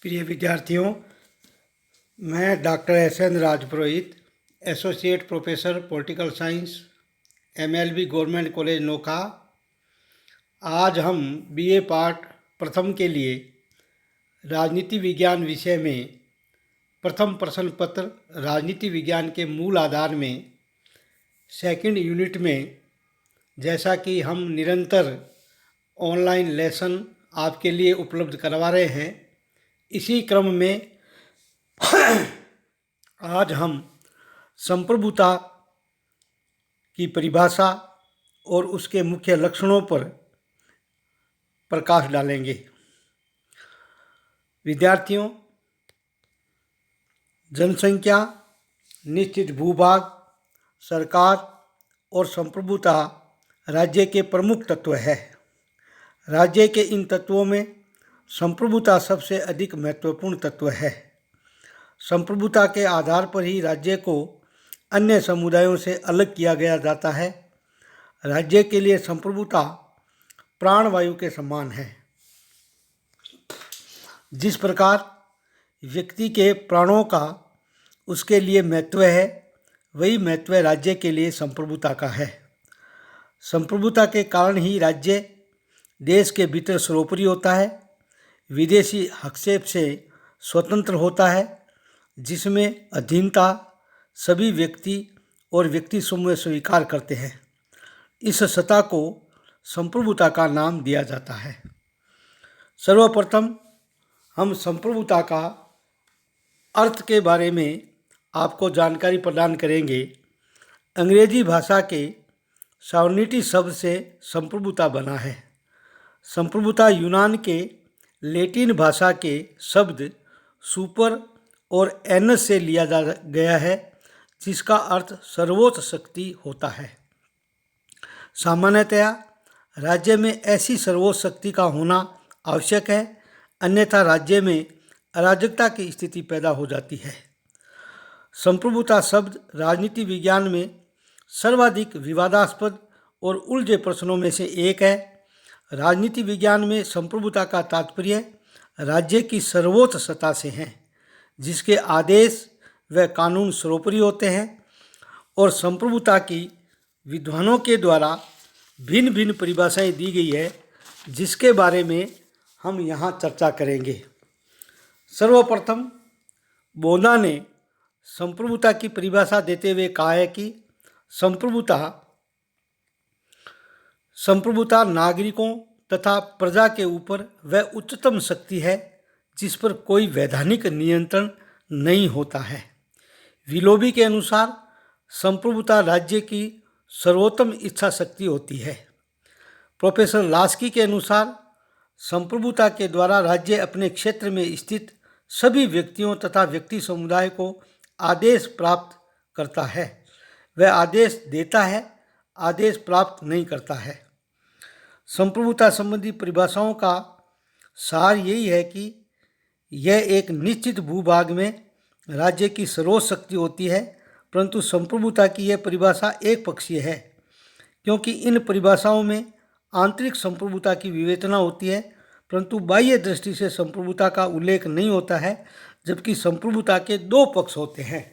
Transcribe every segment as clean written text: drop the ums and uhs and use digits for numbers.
प्रिय विद्यार्थियों, मैं doctor S N. Rajpurohit, associate professor political science, MLB government college Nokha. आज हम बीए पार्ट प्रथम के लिए राजनीति विज्ञान विषय में प्रथम प्रश्न पत्र राजनीति विज्ञान के मूल आधार में सेकंड यूनिट में, जैसा कि हम निरंतर ऑनलाइन लेसन आपके लिए उपलब्ध करवा रहे हैं, इसी क्रम में आज हम संप्रभुता की परिभाषा और उसके मुख्य लक्षणों पर प्रकाश डालेंगे। विद्यार्थियों, जनसंख्या, निश्चित भूभाग, सरकार और संप्रभुता राज्य के प्रमुख तत्व है। राज्य के इन तत्वों में संप्रभुता सबसे अधिक महत्वपूर्ण तत्व है। संप्रभुता के आधार पर ही राज्य को अन्य समुदायों से अलग किया गया जाता है। राज्य के लिए संप्रभुता प्राणवायु के समान है। जिस प्रकार व्यक्ति के प्राणों का उसके लिए महत्व है, वही महत्व राज्य के लिए संप्रभुता का है। संप्रभुता के कारण ही राज्य देश के भीतर सर्वोपरि होता है, विदेशी हस्तक्षेप से स्वतंत्र होता है, जिसमें अधीनता सभी व्यक्ति और व्यक्ति समूह स्वीकार करते हैं। इस सत्ता को संप्रभुता का नाम दिया जाता है। सर्वप्रथम हम संप्रभुता का अर्थ के बारे में आपको जानकारी प्रदान करेंगे। अंग्रेजी भाषा के सॉवरेनिटी शब्द से संप्रभुता बना है। संप्रभुता यूनान के लैटिन भाषा के शब्द सुपर और एनस से लिया गया है, जिसका अर्थ सर्वोच्च शक्ति होता है। सामान्यतया राज्य में ऐसी सर्वोच्च शक्ति का होना आवश्यक है, अन्यथा राज्य में अराजकता की स्थिति पैदा हो जाती है। संप्रभुता शब्द राजनीति विज्ञान में सर्वाधिक विवादास्पद और उलझे प्रश्नों में से एक है। राजनीति विज्ञान में संप्रभुता का तात्पर्य राज्य की सर्वोच्च सत्ता से है, जिसके आदेश व कानून सर्वोपरि होते हैं, और संप्रभुता की विद्वानों के द्वारा भिन्न भिन्न परिभाषाएं दी गई है, जिसके बारे में हम यहाँ चर्चा करेंगे। सर्वप्रथम बोना ने संप्रभुता की परिभाषा देते हुए कहा है कि संप्रभुता नागरिकों तथा प्रजा के ऊपर वह उच्चतम शक्ति है जिस पर कोई वैधानिक नियंत्रण नहीं होता है। विलोबी के अनुसार संप्रभुता राज्य की सर्वोत्तम इच्छा शक्ति होती है। प्रोफेसर लास्की के अनुसार संप्रभुता के द्वारा राज्य अपने क्षेत्र में स्थित सभी व्यक्तियों तथा व्यक्ति समुदाय को आदेश प्राप्त करता है। वह आदेश देता है, आदेश प्राप्त नहीं करता है। संप्रभुता संबंधी परिभाषाओं का सार यही है कि यह एक निश्चित भूभाग में राज्य की सर्वोच्च शक्ति होती है, परंतु संप्रभुता की यह परिभाषा एक पक्षीय है, क्योंकि इन परिभाषाओं में आंतरिक संप्रभुता की विवेचना होती है, परंतु बाह्य दृष्टि से संप्रभुता का उल्लेख नहीं होता है, जबकि संप्रभुता के दो पक्ष होते हैं।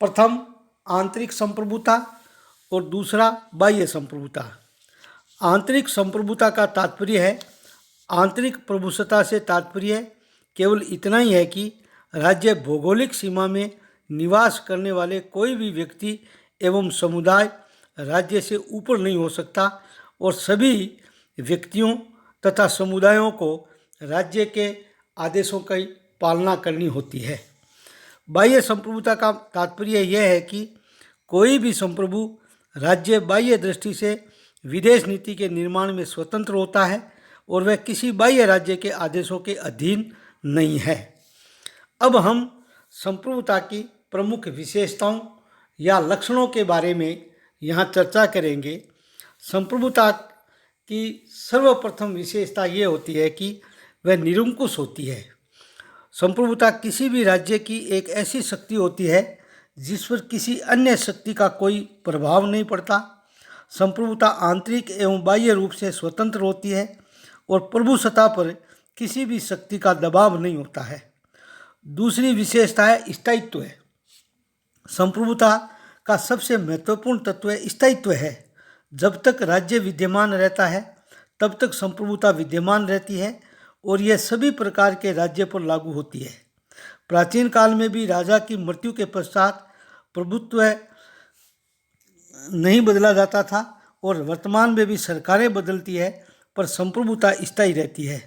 प्रथम आंतरिक संप्रभुता और दूसरा बाह्य संप्रभुता। आंतरिक संप्रभुता का तात्पर्य है, आंतरिक प्रभुसत्ता से तात्पर्य केवल इतना ही है कि राज्य भौगोलिक सीमा में निवास करने वाले कोई भी व्यक्ति एवं समुदाय राज्य से ऊपर नहीं हो सकता, और सभी व्यक्तियों तथा समुदायों को राज्य के आदेशों की पालना करनी होती है। बाह्य संप्रभुता का तात्पर्य यह है कि कोई भी संप्रभु राज्य बाह्य दृष्टि से विदेश नीति के निर्माण में स्वतंत्र होता है और वह किसी बाह्य राज्य के आदेशों के अधीन नहीं है। अब हम संप्रभुता की प्रमुख विशेषताओं या लक्षणों के बारे में यहाँ चर्चा करेंगे। संप्रभुता की सर्वप्रथम विशेषता ये होती है कि वह निरंकुश होती है। संप्रभुता किसी भी राज्य की एक ऐसी शक्ति होती है जिस पर किसी अन्य शक्ति का कोई प्रभाव नहीं पड़ता। संप्रभुता आंतरिक एवं बाह्य रूप से स्वतंत्र होती है और प्रभुसत्ता पर किसी भी शक्ति का दबाव नहीं होता है। दूसरी विशेषता है स्थायित्व है। संप्रभुता का सबसे महत्वपूर्ण तत्व स्थायित्व है। जब तक राज्य विद्यमान रहता है तब तक संप्रभुता विद्यमान रहती है और यह सभी प्रकार के राज्य पर लागू होती है। प्राचीन काल में भी राजा की मृत्यु के पश्चात प्रभुत्व नहीं बदला जाता था और वर्तमान में भी सरकारें बदलती है पर संप्रभुता स्थायी रहती है।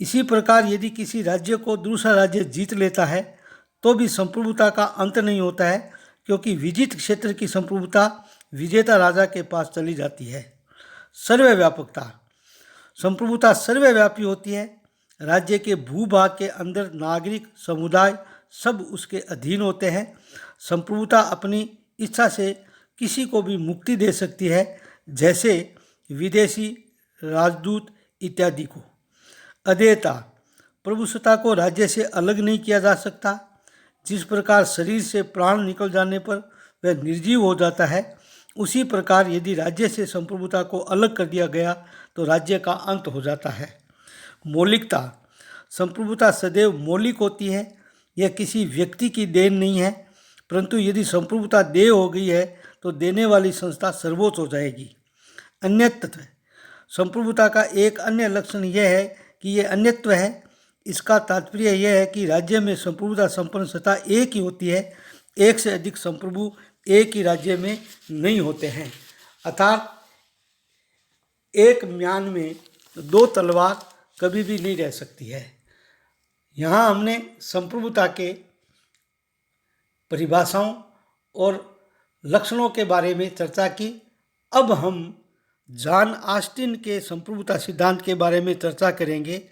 इसी प्रकार यदि किसी राज्य को दूसरा राज्य जीत लेता है तो भी संप्रभुता का अंत नहीं होता है, क्योंकि विजित क्षेत्र की संप्रभुता विजेता राजा के पास चली जाती है। सर्वव्यापकता। संप्रभुता सर्वव्यापी होती है। राज्य के भूभाग के अंदर नागरिक समुदाय सब उसके अधीन होते हैं। संप्रभुता अपनी इच्छा से किसी को भी मुक्ति दे सकती है, जैसे विदेशी राजदूत इत्यादि को। अधेयता। प्रभुसत्ता को राज्य से अलग नहीं किया जा सकता। जिस प्रकार शरीर से प्राण निकल जाने पर वह निर्जीव हो जाता है, उसी प्रकार यदि राज्य से संप्रभुता को अलग कर दिया गया तो राज्य का अंत हो जाता है। मौलिकता। संप्रभुता सदैव मौलिक होती है। यह किसी व्यक्ति की देन नहीं है, परंतु यदि संप्रभुता देय हो गई है तो देने वाली संस्था सर्वोच्च हो जाएगी। अन्यत्व। संप्रभुता का एक अन्य लक्षण यह है कि यह अन्यत्व है। इसका तात्पर्य यह है कि राज्य में संप्रभुता संपन्न सत्ता एक ही होती है। एक से अधिक संप्रभु एक ही राज्य में नहीं होते हैं, अर्थात एक म्यान में दो तलवार कभी भी नहीं रह सकती है। यहाँ हमने संप्रभुता के परिभाषाओं और लक्षणों के बारे में चर्चा की। अब हम जॉन ऑस्टिन के संप्रभुता सिद्धांत के बारे में चर्चा करेंगे,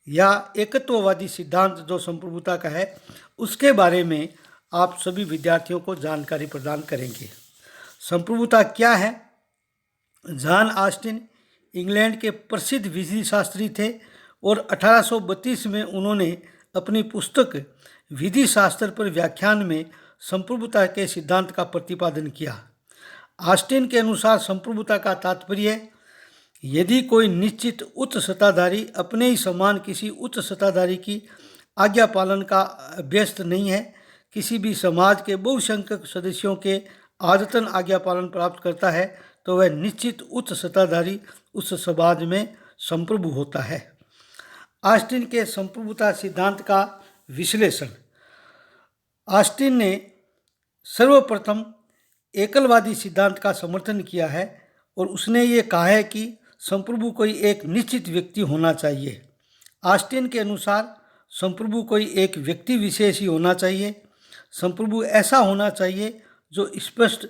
या एकत्ववादी सिद्धांत जो संप्रभुता का है उसके बारे में आप सभी विद्यार्थियों को जानकारी प्रदान करेंगे। संप्रभुता क्या है? जॉन ऑस्टिन इंग्लैंड के प्रसिद्ध विधि शास्त्री थे और 1832 में उन्होंने अपनी पुस्तक विधि शास्त्र पर व्याख्यान में संप्रभुता के सिद्धांत का प्रतिपादन किया। ऑस्टिन के अनुसार संप्रभुता का तात्पर्य यदि कोई निश्चित उच्च सत्ताधारी अपने ही समान किसी उच्च सत्ताधारी की आज्ञा पालन का अभ्यस्त नहीं है, किसी भी समाज के बहुसंख्यक सदस्यों के आदतन आज्ञा पालन प्राप्त करता है, तो वह निश्चित उच्च सत्ताधारी उस समाज में संप्रभु होता है। ऑस्टिन के संप्रभुता सिद्धांत का विश्लेषण। ऑस्टिन ने सर्वप्रथम एकलवादी सिद्धांत का समर्थन किया है और उसने ये कहा है कि संप्रभु कोई एक निश्चित व्यक्ति होना चाहिए। ऑस्टिन के अनुसार संप्रभु कोई एक व्यक्ति विशेष ही होना चाहिए। संप्रभु ऐसा होना चाहिए जो स्पष्ट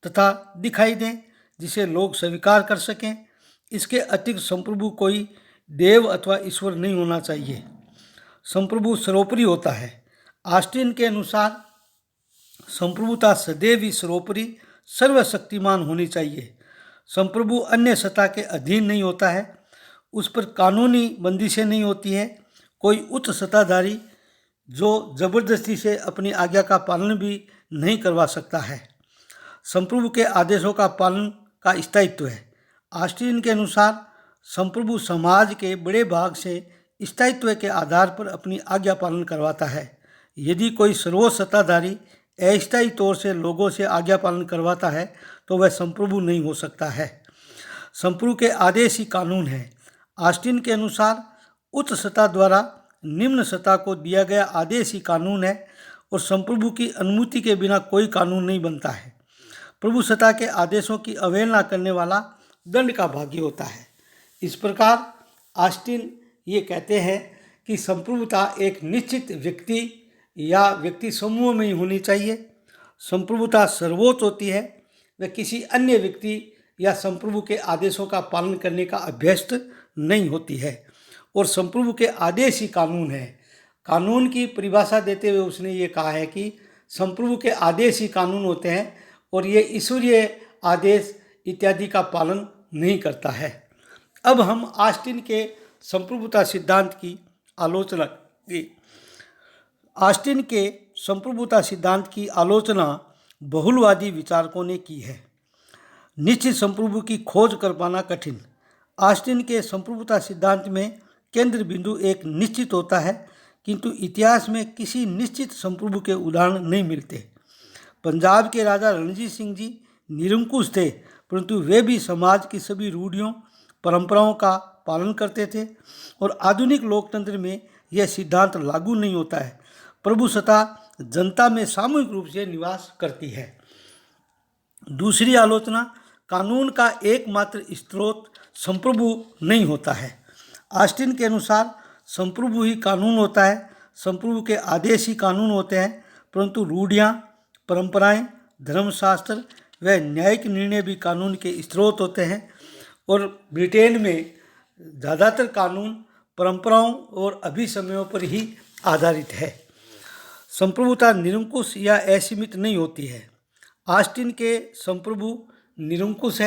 तथा दिखाई दे, जिसे लोग स्वीकार कर सकें। इसके अतिरिक्त संप्रभु कोई देव अथवा ईश्वर नहीं होना चाहिए। संप्रभु सर्वोपरि होता है। ऑस्टिन के अनुसार संप्रभुता सदैव ही सर्वोपरि सर्वशक्तिमान होनी चाहिए। संप्रभु अन्य सत्ता के अधीन नहीं होता है, उस पर कानूनी बंदिशें नहीं होती है। कोई उच्च सत्ताधारी जो जबरदस्ती से अपनी आज्ञा का पालन भी नहीं करवा सकता है। संप्रभु के आदेशों का पालन का स्थायित्व है। ऑस्टिन के अनुसार संप्रभु समाज के बड़े भाग से स्थायित्व के आधार पर अपनी आज्ञा पालन करवाता है। यदि कोई सर्वोच्च सत्ताधारी अस्थायी तौर से लोगों से आज्ञा पालन करवाता है तो वह संप्रभु नहीं हो सकता है। संप्रभु के आदेश ही कानून है। ऑस्टिन के अनुसार उच्च सत्ता द्वारा निम्न सत्ता को दिया गया आदेश ही कानून है और संप्रभु की अनुमति के बिना कोई कानून नहीं बनता है। प्रभु सत्ता के आदेशों की अवहेलना करने वाला दंड का भागी होता है। इस प्रकार ऑस्टिन ये कहते हैं कि संप्रभुता एक निश्चित व्यक्ति या व्यक्ति समूह में ही होनी चाहिए। संप्रभुता सर्वोच्च होती है, वह किसी अन्य व्यक्ति या संप्रभु के आदेशों का पालन करने का अभ्यस्त नहीं होती है और संप्रभु के आदेश ही कानून है। कानून की परिभाषा देते हुए उसने ये कहा है कि संप्रभु के आदेश ही कानून होते हैं और ये ईश्वरीय आदेश इत्यादि का पालन नहीं करता है। अब हम ऑस्टिन के संप्रभुता सिद्धांत की आलोचना की। ऑस्टिन के संप्रभुता सिद्धांत की आलोचना बहुलवादी विचारकों ने की है। निश्चित संप्रभु की खोज कर पाना कठिन। ऑस्टिन के संप्रभुता सिद्धांत में केंद्र बिंदु एक निश्चित होता है, किंतु इतिहास में किसी निश्चित संप्रभु के उदाहरण नहीं मिलते। पंजाब के राजा रणजीत सिंह जी निरंकुश थे, परंतु वे भी समाज की सभी रूढ़ियों परंपराओं का पालन करते थे और आधुनिक लोकतंत्र में यह सिद्धांत लागू नहीं होता है। प्रभुसत्ता जनता में सामूहिक रूप से निवास करती है। दूसरी आलोचना, कानून का एकमात्र स्रोत संप्रभु नहीं होता है। ऑस्टिन के अनुसार संप्रभु ही कानून होता है, संप्रभु के आदेश ही कानून होते हैं, परंतु रूढ़ियाँ, परंपराएं, धर्मशास्त्र व न्यायिक निर्णय भी कानून के स्रोत होते हैं। और ब्रिटेन में ज़्यादातर कानून परंपराओं और अभिसमयों पर ही आधारित है। संप्रभुता निरंकुश या असीमित नहीं होती है। ऑस्टिन के संप्रभु निरंकुश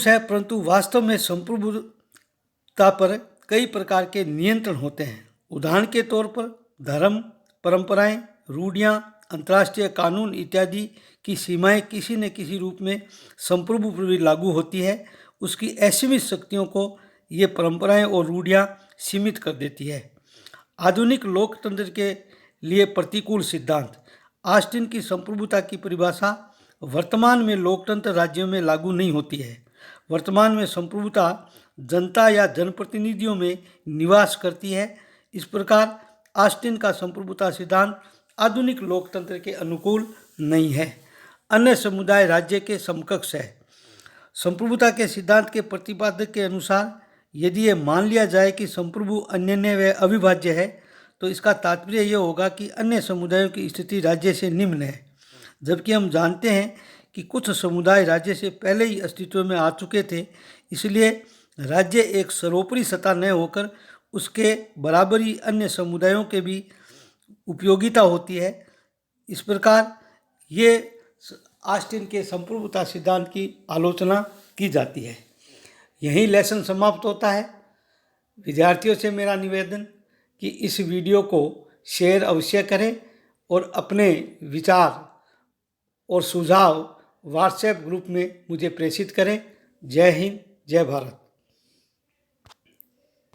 है, परंतु वास्तव में संप्रभुता पर कई प्रकार के नियंत्रण होते हैं। उदाहरण के तौर पर धर्म, परंपराएं, रूढ़ियाँ, अंतर्राष्ट्रीय कानून इत्यादि की सीमाएं किसी न किसी रूप में संप्रभु पर भी लागू होती है। उसकी असीमित शक्तियों को ये परंपराएं और रूढ़ियाँ सीमित कर देती है। आधुनिक लोकतंत्र के लिए प्रतिकूल सिद्धांत, ऑस्टिन की संप्रभुता की परिभाषा वर्तमान में लोकतंत्र राज्यों में लागू नहीं होती है। वर्तमान में संप्रभुता जनता या जनप्रतिनिधियों में निवास करती है। इस प्रकार ऑस्टिन का संप्रभुता सिद्धांत आधुनिक लोकतंत्र के अनुकूल नहीं है, अन्य समुदाय राज्य के समकक्ष है। संप्रभुता के सिद्धांत के प्रतिपादक के अनुसार यदि ये मान लिया जाए कि संप्रभु अनन्य व अविभाज्य है, तो इसका तात्पर्य यह होगा कि अन्य समुदायों की स्थिति राज्य से निम्न है, जबकि हम जानते हैं कि कुछ समुदाय राज्य से पहले ही अस्तित्व में आ चुके थे। इसलिए राज्य एक सर्वोपरि सत्ता न होकर उसके बराबर ही अन्य समुदायों के भी उपयोगिता होती है। इस प्रकार ये ऑस्टिन के संप्रभुता सिद्धांत की आलोचना की जाती है। यहीं लेसन समाप्त होता है। विद्यार्थियों से मेरा निवेदन कि इस वीडियो को शेयर अवश्य करें और अपने विचार और सुझाव व्हाट्सएप ग्रुप में मुझे प्रेषित करें। जय हिंद, जय भारत।